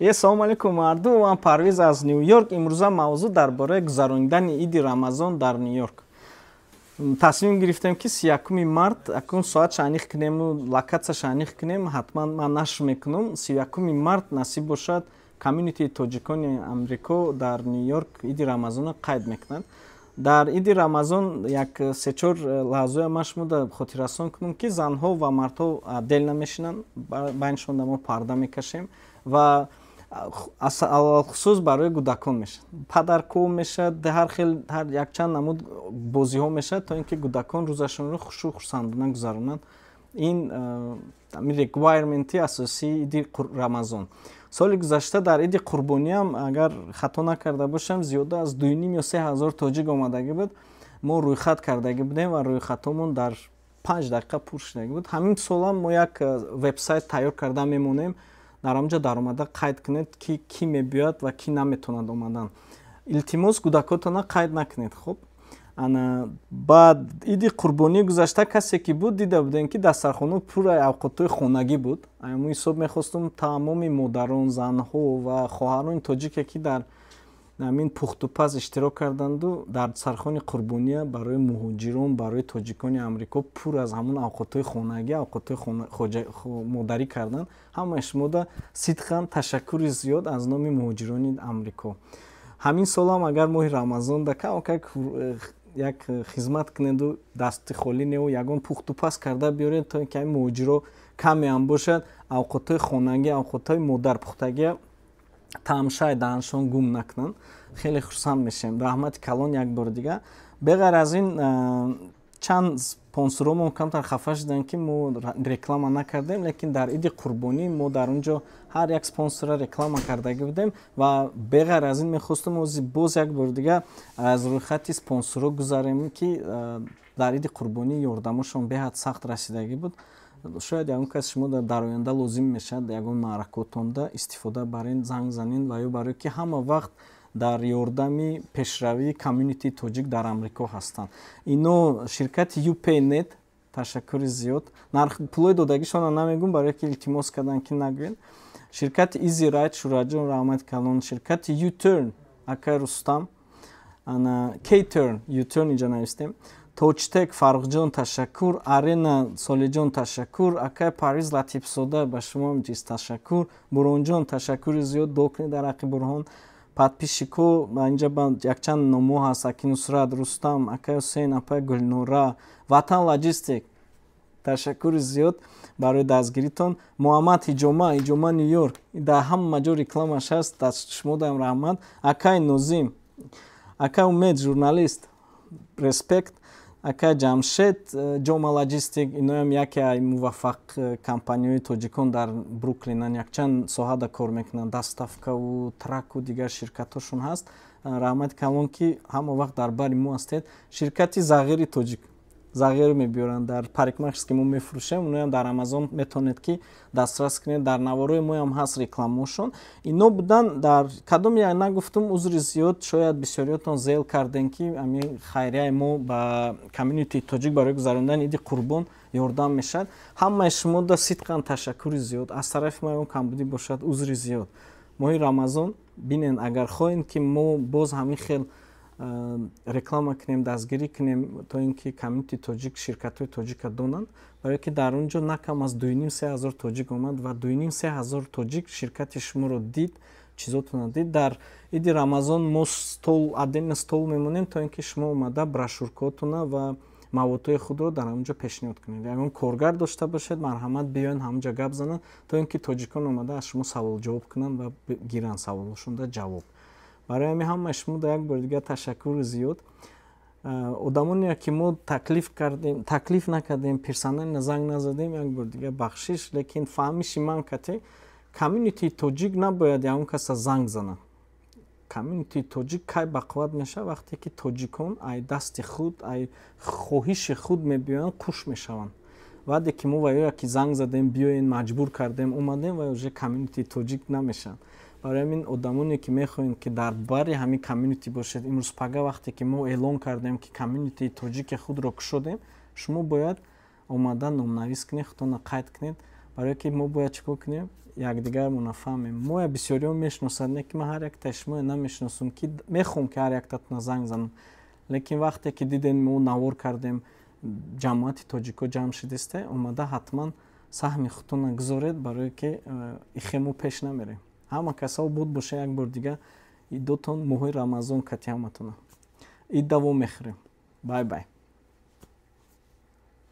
Assalomu alaykum mardum, man Parviz az Nyu-Йорк. Имрӯза мавзӯъ дар бораи гузарондани Иди Рамазон дар Нью-Йорк. Тасмим гирифтем ки 31 март акун соат шаниқ кунем, локация шаниқ кунем, ҳатман ман нашр мекунам 31 март насиб бошад комьюнити тоҷикони Амрико дар Нью-Йорк Иди Рамазона қайд мекунанд. Дар Иди Рамазон як 3-4 лаҳзаи машмуда хотиррасон кунам ки занҳо ва мардҳо дел намешинанд, байнашон мо парда мекашем ва алхусус барои кӯдакон мешад. Падаркӯ мешад, ҳар якчанд намуд бозиҳо мешад, то ин ки кӯдакон рӯзашонро хушу хурсандона гузаронанд. Ин реквайрменти асосии Иди Рамазон. Соли гузашта дар Иди Қурбониам агар хато накарда бошам зиёда аз 2,5 ё 3 ҳазор тоҷик омадаги буд. Мо рӯйхат кардаги будем ва рӯйхатомон дар 5 дақиқа пур шудаги буд. Ҳамин солам мо як вебсайт тайёр карда мемонем. Дар онҷа дар омада қайд кунед ки ки мебиёд ва ки наметавонад омадан. Илтимос кӯдакотона қайд накунед. Хуб. Баъд Иди Қурбонӣ гузашта касе ки буд дида будем ки дастархона пура авқотҳои хонагӣ буд. Мо ҳисоб мехостум тамоми модарон, занҳо ва хоҳарони тоҷике ки дар ҳамин пухтупаз иштирок карданду дар дастархони Қурбония барои муҳоҷирон, барои тоҷикони Амрико пур аз ҳамон авқотҳои хонагӣ, авқотҳои модарӣ карданд. Ҳамаи шумода сидқан ташаккури зиёд аз номи муҳоҷирони Амрико. Ҳамин солам агар моҳи Рамазон да камакак як хизмат кунеду дасти холӣ нео ягон пухтупаз карда биёред, то ин ки ҳамин муҳоҷиро камеам бошад, авқотҳои хонагӣ, авқотҳои модарпухтагӣ таъмшаи даҳаншон гум накунанд. Хеле хурсанд мешем. Раҳмати калон як бор дига. Беғайр аз ин чанд спонсоромон камтар хафа шуданд ки мо реклама накардем, лекин дар Иди Қурбонӣ мо дар онҷо ҳар як спонсора реклама кардаги будем ва беғайр аз ин мехостум боз як бор дига аз рӯйхати спонсоро гузарем ки дар Иди Қурбонӣ ёрдамошон беҳад сахт расидаги буд. Шояд ягон кас шумо дар оянда лозим мешад ягон маъракотонда истифода барен, занг занен ва ё барои ки ҳама вақт дар ёрдами пешравии комьюнити тоҷик дар Амрико ҳастанд. Ино ширкати UPayNet, ташаккури зиёд. Нарх пулои додагишона намегӯм барое ки илтимос кардан ки нагӯед. Ширкати Easy Ride Шураҷон раҳмати калон, ширкати U-Turn Акай Рустам, K-Turn U-Turn инҷа навистем. Точтек Фаррухҷон ташаккур, Арена Солиҷон ташаккур, Акай Парвиз Латифзода ба шумо ҷиз ташаккур, Буронҷон ташаккури зиёд докунед дар ҳаққи Бурҳон. Подписчико инҷа якчанд номо ҳаст: Аки Нусрат, Рустам, Акай Ҳусейн, Апай Гулнура, Ватан Лоҷистик ташаккури зиёд барои дастгиритон. Муҳаммад Иҷома Нью-Йорк дар ҳама ҷо рекламаш ҳаст, даст шумо даам раҳмат. Акай Нозим, Акай Умед журналист, респект. Акай Ҷамшед Ҷома Лоҷистик, иноам яке аз муваффақ компанияҳои тоҷикон дар Бруклинан, якчанд соҳада кор мекунанд, доставкаву траку дигар ширкатҳошон ҳаст. Раҳмати калон ки ҳама вақт дар бари мо ҳастед. Ширкати Зағири тоҷик, зағир мебиёранд дар парикмахерс ки мо мефурӯшем, уноям дар Амазон метавонед ки дастрас кунед, дар наворои моям ҳаст рекламаошон. Ино будан дар кадом як нагуфтум, узри зиёд, шояд бисёриётон зел кардем ки ҳамин хайрияи мо ба комьюнити тоҷик барои гузарондани Иди Қурбон ёрдам мешавад. Ҳамаи шумо да сидқан ташаккури зиёд. Аз тарафи мо ягон камбудӣ бошад, узри зиёд. Моҳи Рамазон бинен агар хоҳем ки мо боз ҳамин хел реклама кунем, дастгирӣ кунем, то ин ки комьюнити тоҷик, ширкатҳои тоҷика донанд, барое ки дар онҷо на кам аз 2,5-3 ҳазор тоҷик омад ва 2,5-3 ҳазор тоҷик ширкати шуморо дид, чизотона дид. Дар Иди Рамазон мо отдельно стол мемонем, то ин ки шумо омада брошюркаотона ва маводҳои худро дар онҷо пешниҳод кунед. Ягон коргар дошта бошед, марҳамат биёен ҳамҷа гап зананд, то ин ки тоҷикон омада аз шумо савол-ҷавоб кунанд ва гиранд саволҳошонда ҷавоб. Барои ҳамин ҳамаи шумо да як бор дига ташаккури зиёд. Одамоне ки мо таклиф накардем, персонально занг назадем, як бор дига бахшиш, лекин фаҳмиши ман кате комьюнити тоҷик набояд ягон каса занг занад. Комьюнити тоҷик кай бақувват мешавад вақте ки тоҷикон ай дасти худ, ай хоҳиши худ мебиёянд, куш мешаванд. вақте ки мо ва ё яки занг задем биёен, маҷбур кардем омадем ва уже комьюнити тоҷик намешавад. Барои ҳамин одамоне ки мехоҳем ки дар бари ҳамин комьюнити бошед, имрӯз пага вақте ки мо эълон кардем ки комьюнити тоҷики худро кушодем, шумо бояд омада номнавис кунед, худтона қайд кунед, барое ки мо бояд чӣ кор кунем? якдигар нафаҳмем. Мо бисёриҳо мешиносад, ки ман ҳар якта шумо намешиносам, ки мехоҳам ки ҳар яктатон занг занам. Лекин вақте ки дидем мо навор кардем, ҷамоати тоҷико ҷамъ шидисте, омада ҳатман саҳми худтона гузоред, барое ки ихемо пеш намерем. Ҳама касо буд боша як бор дига идотон моҳи Рамазон кати ҳаматона. Ид давом мехӯрем. Бай бай.